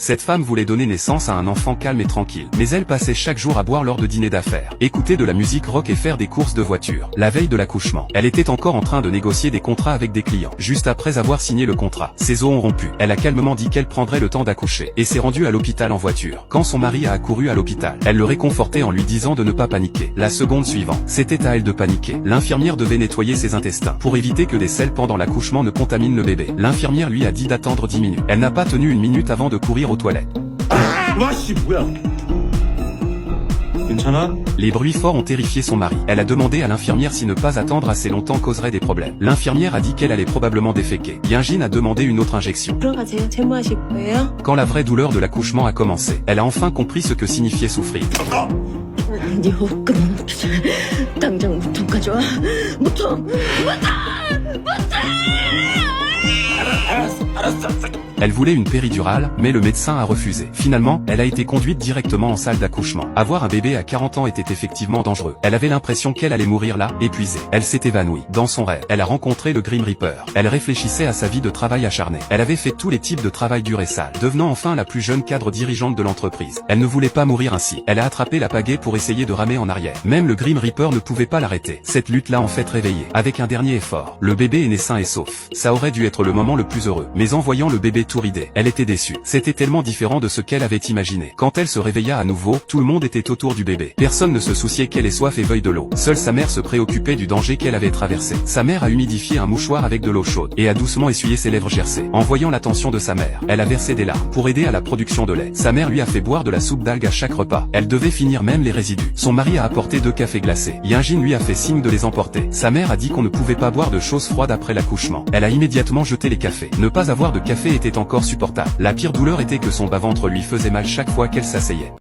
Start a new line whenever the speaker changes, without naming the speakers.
Cette femme voulait donner naissance à un enfant calme et tranquille, mais elle passait chaque jour à boire lors de dîners d'affaires, écouter de la musique rock et faire des courses de voiture. La veille de l'accouchement, elle était encore en train de négocier des contrats avec des clients. Juste après avoir signé le contrat, ses os ont rompu. Elle a calmement dit qu'elle prendrait le temps d'accoucher, et s'est rendue à l'hôpital en voiture. Quand son mari a accouru à l'hôpital, elle le réconfortait en lui disant de ne pas paniquer. La seconde suivante, c'était à elle de paniquer. L'infirmière devait nettoyer ses intestins, pour éviter que des selles pendant l'accouchement ne contaminent le bébé. L'infirmière lui a dit d'attendre 10 minutes. Elle n'a pas tenu une minute avant de courir aux toilettes.
와씨 뭐야? 괜찮아?
Les bruits forts ont terrifié son mari. Elle a demandé à l'infirmière si ne pas attendre assez longtemps causerait des problèmes. L'infirmière a dit qu'elle allait probablement déféquer. Yinjin a demandé une autre injection.
들어가세요. 제모하실 거예요?
Quand la vraie douleur de l'accouchement a commencé, elle a enfin compris ce que signifiait souffrir.
네 호흡근은 당장 무통 가져와. 무통!
Elle voulait une péridurale, mais le médecin a refusé. Finalement, elle a été conduite directement en salle d'accouchement. Avoir un bébé à 40 ans était effectivement dangereux. Elle avait l'impression qu'elle allait mourir là, épuisée. Elle s'est évanouie. Dans son rêve, elle a rencontré le Grim Reaper. Elle réfléchissait à sa vie de travail acharné. Elle avait fait tous les types de travail dur et sale, devenant enfin la plus jeune cadre dirigeante de l'entreprise. Elle ne voulait pas mourir ainsi. Elle a attrapé la pagaie pour essayer de ramer en arrière. Même le Grim Reaper ne pouvait pas l'arrêter. Cette lutte l'a en fait réveillée. Avec un dernier effort, le bébé est né sain et sauf. Ça aurait dû être le moment le plus heureux. Mais en voyant le bébé tout ridé, elle était déçue. C'était tellement différent de ce qu'elle avait imaginé. Quand elle se réveilla à nouveau, tout le monde était autour du bébé. Personne ne se souciait qu'elle ait soif et veuille de l'eau. Seule sa mère se préoccupait du danger qu'elle avait traversé. Sa mère a humidifié un mouchoir avec de l'eau chaude et a doucement essuyé ses lèvres gercées. En voyant l'attention de sa mère, elle a versé des larmes pour aider à la production de lait. Sa mère lui a fait boire de la soupe d'algues à chaque repas. Elle devait finir même les résidus. Son mari a apporté 2 cafés glacés. Yinjin lui a fait signe de les emporter. Sa mère a dit qu'on ne pouvait pas boire de choses froides après l'accouchement. Elle a immédiatement jeté les cafés. Ne pas avoir de café était encore supportable. La pire douleur était que son bas-ventre lui faisait mal chaque fois qu'elle s'asseyait.